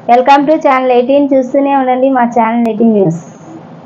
Welcome to channel 18 చూస్తూనే ఉండండి మా ఛానల్ 18 న్యూస్.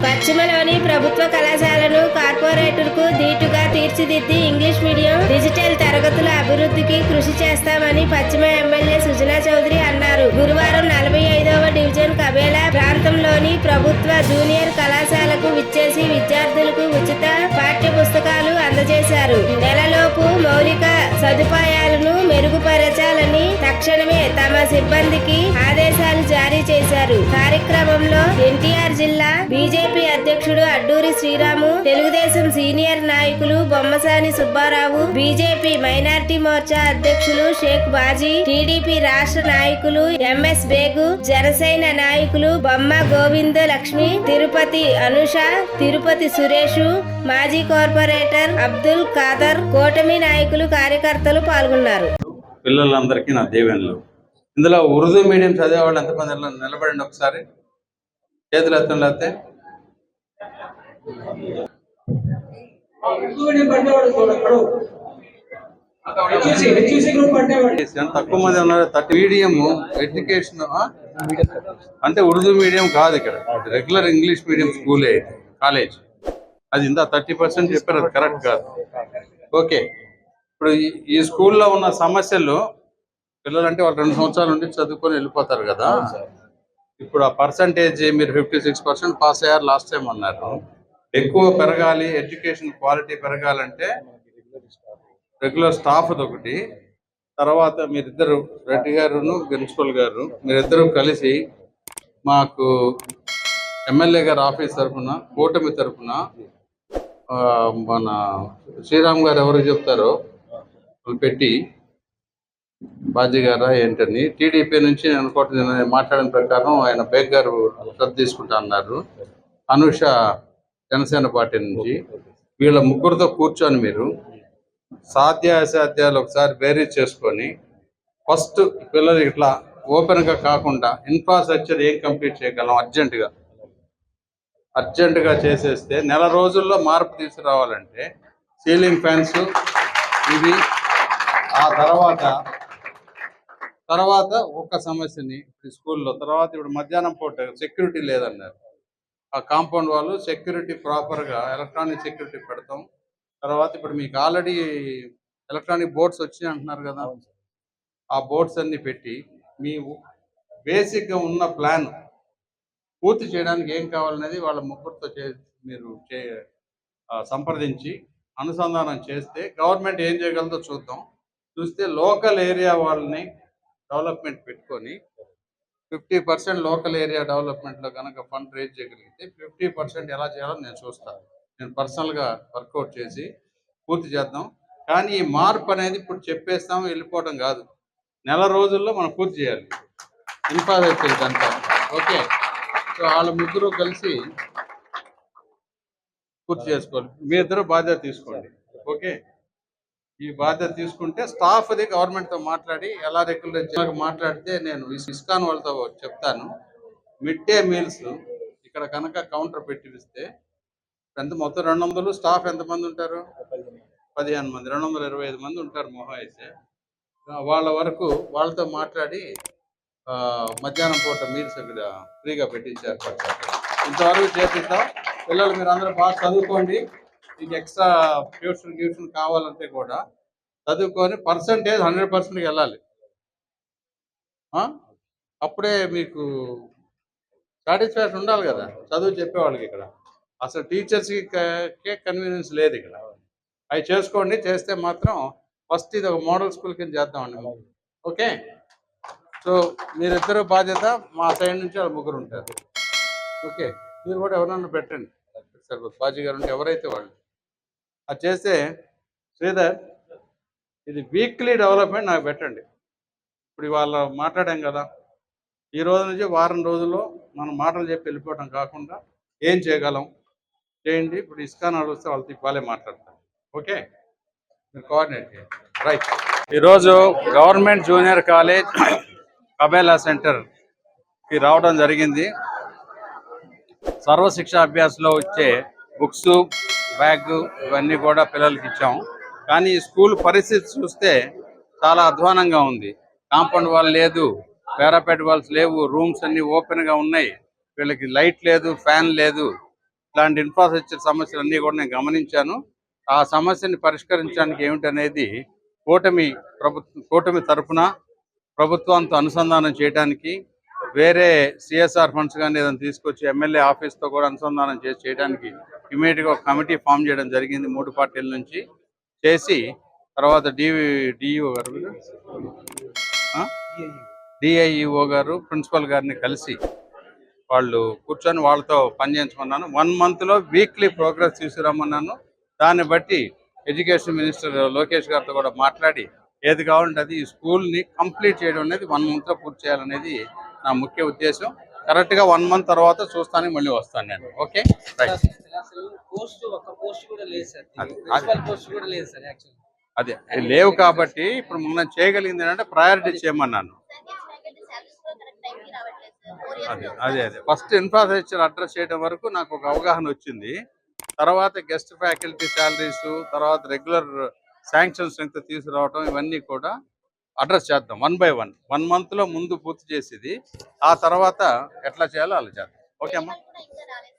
పశ్చిమలోని ప్రభుత్వ కళాశాలను కార్పొరేటర్కు ధీటుగా తీర్చిదిద్ది ఇంగ్లీష్ మీడియం డిజిటల్ తరగతుల అభివృద్ధికి కృషి చేస్తామని పశ్చిమ ఎమ్మెల్యే సుజనా చౌదరి అన్నారు. గురువారం 45వ డివిజన్ కబేలా ప్రాంతంలోని ప్రభుత్వ జూనియర్ కళాశాలకు విచ్చేసి విద్యార్థులకు ఉచిత పాఠ్య పుస్తకాలు అందజేశారు. నెలలోపు మౌలిక సదుపాయాలను మెరుగుపరచాలని తక్షణమే తమ సిబ్బందికి ఆదేశాలు జారీ చేశారు. కార్యక్రమంలో ఎన్టీఆర్ జిల్లా బీజేపీ అధ్యక్షుడు అడ్డూరి శ్రీరాము, తెలుగుదేశం సీనియర్ నాయకులు బొమ్మసాని సుబ్బారావు, బీజేపీ మైనార్టీ మోర్చా అధ్యక్షులు షేక్ బాజీ, టీడీపీ రాష్ట్ర నాయకులు ఎంఎస్ బేగు, జనసేన నాయకులు బొమ్మ గోవింద లక్ష్మి, తిరుపతి అనుష, తిరుపతి సురేష్, మాజీ కార్పొరేటర్ అబ్దుల్ ఖాదర్, కూటమి నాయకులు కార్యకర్తలు పాల్గొన్నారు. పిల్లలందరికీ నా దీవెనలు. ఇందులో ఉర్దూ మీడియం చదివే వాళ్ళు ఎంతమంది నిలబడండి ఒకసారి, చేతులు ఎత్తండి. తక్కువ మంది ఉన్నారు. మీడియం ఎడ్యుకేషన్ అంటే ఉర్దూ మీడియం కాదు, ఇక్కడ రెగ్యులర్ ఇంగ్లీష్ మీడియం స్కూలే కాలేజ్. అది ఇందా 30% చెప్పారు, అది కరెక్ట్ కాదు. ఓకే, ఇప్పుడు ఈ స్కూల్లో ఉన్న సమస్యలు, పిల్లలంటే వాళ్ళు 2 సంవత్సరాల నుండి చదువుకొని వెళ్ళిపోతారు కదా. ఇప్పుడు ఆ పర్సంటేజ్ మీరు 56% పాస్ అయ్యారు లాస్ట్ టైం అన్నారు. ఎక్కువ పెరగాలి, ఎడ్యుకేషన్ క్వాలిటీ పెరగాలంటే రెగ్యులర్ స్టాఫ్ ఒకటి, తర్వాత మీరిద్దరు రెడ్డి గారును ప్రిన్సిపల్ గారు మీరిద్దరూ కలిసి మాకు ఎమ్మెల్యే గారి ఆఫీస్ తరఫున, కూటమి తరఫున మన శ్రీరామ్ గారు ఎవరు చెప్తారో పెట్టి, బాజీ గారా ఏంటని టీడీపీ నుంచి నేను మాట్లాడిన ప్రకారం ఆయన బేగ్ గారు శ్రద్ధ తీసుకుంటా అన్నారు, అనుష జనసేన పార్టీ నుంచి. వీళ్ళ ముగ్గురితో కూర్చొని మీరు సాధ్యాసాధ్యాలు ఒకసారి బేరీజ్ చేసుకొని ఫస్ట్ పిల్లలు ఇట్లా ఓపెన్గా కాకుండా ఇన్ఫ్రాస్ట్రక్చర్ ఏం కంప్లీట్ చేయగలం అర్జెంటుగా చేసేస్తే నెల రోజుల్లో మార్పు తీసుకురావాలంటే సీలింగ్ ఫ్యాన్స్ ఇవి. ఆ తర్వాత ఒక సమస్యని స్కూల్లో తర్వాత ఇప్పుడు మధ్యాహ్నం పూట సెక్యూరిటీ లేదన్నారు. ఆ కాంపౌండ్ వాళ్ళు సెక్యూరిటీ ప్రాపర్గా ఎలక్ట్రానిక్ సెక్యూరిటీ పెడతాం. తర్వాత ఇప్పుడు మీకు ఆల్రెడీ ఎలక్ట్రానిక్ బోర్డ్స్ వచ్చినాయి అంటున్నారు కదా, ఆ బోర్డ్స్ అన్ని పెట్టి మీ బేసిక్గా ఉన్న ప్లాన్ పూర్తి చేయడానికి ఏం కావాలనేది వాళ్ళ ముగ్గురితో మీరు సంప్రదించి అనుసంధానం చేస్తే గవర్నమెంట్ ఏం చేయగలదో చూస్తే లోకల్ ఏరియా వాళ్ళని డెవలప్మెంట్ పెట్టుకొని 50% లోకల్ ఏరియా డెవలప్మెంట్లో కనుక ఫండ్ రేజ్ చేయగలిగితే 50% ఎలా చేయాలో నేను చూస్తాను. నేను పర్సనల్గా వర్కౌట్ చేసి పూర్తి చేద్దాం. కానీ ఈ మార్పు అనేది ఇప్పుడు చెప్పేస్తాం వెళ్ళిపోవడం కాదు, నెల రోజుల్లో మనం పూర్తి చేయాలి ఇన్ఫ్రాస్ట్రక్చర్ అంతా. ఓకే, సో వాళ్ళ ముగ్గురు కలిసి పూర్తి చేసుకోవాలి. మీ ఇద్దరు బాధ్యత తీసుకోండి. ఓకే, ఈ బాధ్యత తీసుకుంటే స్టాఫ్ది గవర్నమెంట్తో మాట్లాడి ఎలా రెగ్యులర్ మాట్లాడితే నేను ఇస్కాన్ వాళ్ళతో చెప్తాను. మిడ్ డే మీల్స్ ఇక్కడ కనుక కౌంటర్ పెట్టిస్తే ఎంత మొత్తం 200, స్టాఫ్ ఎంతమంది ఉంటారు? 15 మంది, 225 మంది ఉంటారు మొహం అయితే. వాళ్ళ వరకు వాళ్ళతో మాట్లాడి మధ్యాహ్నం పూట మీల్స్ ఇక్కడ ఫ్రీగా పెట్టించారు. ఇంతవరకు చేపిద్దాం. పిల్లలు మీరు అందరూ బాగా చదువుకోండి. మీకు ఎక్స్ట్రా ట్యూషన్ కావాలంటే కూడా చదువుకొని పర్సంటేజ్ 100%కి వెళ్ళాలి. అప్పుడే మీకు సాటిస్ఫాక్షన్ ఉండాలి కదా చదువు చెప్పేవాళ్ళకి. ఇక్కడ అసలు టీచర్స్కి కన్వీనియన్స్ లేదు ఇక్కడ. అవి చేసుకోండి. చేస్తే మాత్రం ఫస్ట్ ఇది ఒక మోడల్ స్కూల్ కింద చేద్దామండి. ఓకే, సో మీరిద్దరు బాధ్యత, మా సైడ్ నుంచి వాళ్ళు ముగ్గురు ఉంటారు. ఓకే, మీరు కూడా ఎవరన్నా పెట్టండి, బాజీ గారు ఉంటే ఎవరైతే వాళ్ళు అది చేస్తే. శ్రీధర్, ఇది వీక్లీ డెవలప్మెంట్ నాకు పెట్టండి. ఇప్పుడు ఇవాళ మాట్లాడాం కదా, ఈ రోజు నుంచి వారం రోజుల్లో మనం మాటలు చెప్పి వెళ్ళిపోవడం కాకుండా ఏం చేయగలం చేయండి. ఇప్పుడు ఇస్కాన్ వాళ్ళు వస్తే వాళ్ళతో ఇవ్వాలే మాట్లాడతారు. ఓకే, మీరు కోఆర్డినేట్ చేయండి. రైట్, ఈరోజు గవర్నమెంట్ జూనియర్ కాలేజ్ కబేలా సెంటర్కి రావడం జరిగింది. సర్వశిక్షా అభ్యాసంలో వచ్చే బుక్స్, బ్యాగ్ ఇవన్నీ కూడా పిల్లలకి ఇచ్చాం. కానీ ఈ స్కూల్ పరిస్థితి చూస్తే చాలా అధ్వానంగా ఉంది. కాంపౌండ్ వాల్ లేదు, పారాపెట్ వాల్స్ లేవు, రూమ్స్ అన్ని ఓపెన్ గా ఉన్నాయి, వీళ్ళకి లైట్ లేదు, ఫ్యాన్ లేదు. ఇలాంటి ఇన్ఫ్రాస్ట్రక్చర్ సమస్యలు అన్ని కూడా నేను గమనించాను. ఆ సమస్యని పరిష్కరించడానికి ఏమిటనేది కూటమి తరఫున ప్రభుత్వంతో అనుసంధానం చేయడానికి, వేరే సిఎస్ఆర్ ఫండ్స్ కానీ ఏదైనా తీసుకొచ్చి ఎమ్మెల్యే ఆఫీస్తో కూడా అనుసంధానం చేయడానికి ఇమీడియట్గా ఒక కమిటీ ఫామ్ చేయడం జరిగింది 3 పార్టీల నుంచి. చేసి తర్వాత డిఐఈఓ గారు ప్రిన్సిపల్ గారిని కలిసి వాళ్ళు కూర్చొని వాళ్ళతో పనిచేయించుకున్నాను. 1 monthలో వీక్లీ ప్రోగ్రెస్ తీసుకురమ్మన్నాను. దాన్ని బట్టి ఎడ్యుకేషన్ మినిస్టర్ లోకేష్ గారితో కూడా మాట్లాడి ఏది కావాలంటే అది ఈ స్కూల్ని కంప్లీట్ చేయడం అనేది 1 monthలో పూర్తి చేయాలనేది నా ముఖ్య ఉద్దేశం. కరెక్ట్గా 1 month తర్వాత చూస్తానికి మళ్ళీ వస్తాను నేను. Okay, right. అదే లేవు కాబట్టి ఇప్పుడు మనం చేయగలిగింది ఏంటంటే ప్రయారిటీ చేయమన్నాను. అదే ఫస్ట్ ఇన్ఫ్రాస్ట్రక్చర్ అడ్రస్ చేయడం వరకు నాకు ఒక అవగాహన వచ్చింది. తర్వాత గెస్ట్ ఫ్యాకల్టీ శాలరీస్, తర్వాత రెగ్యులర్ శాంక్షన్ స్ట్రెంగ్త్ తీసుకురావడం, ఇవన్నీ కూడా అడ్రస్ చేద్దాం 1 by 1. 1 monthలో ముందు పూర్తి చేసేది, ఆ తర్వాత ఎట్లా చేయాలో అలా చేద్దాం. ఓకే అమ్మా.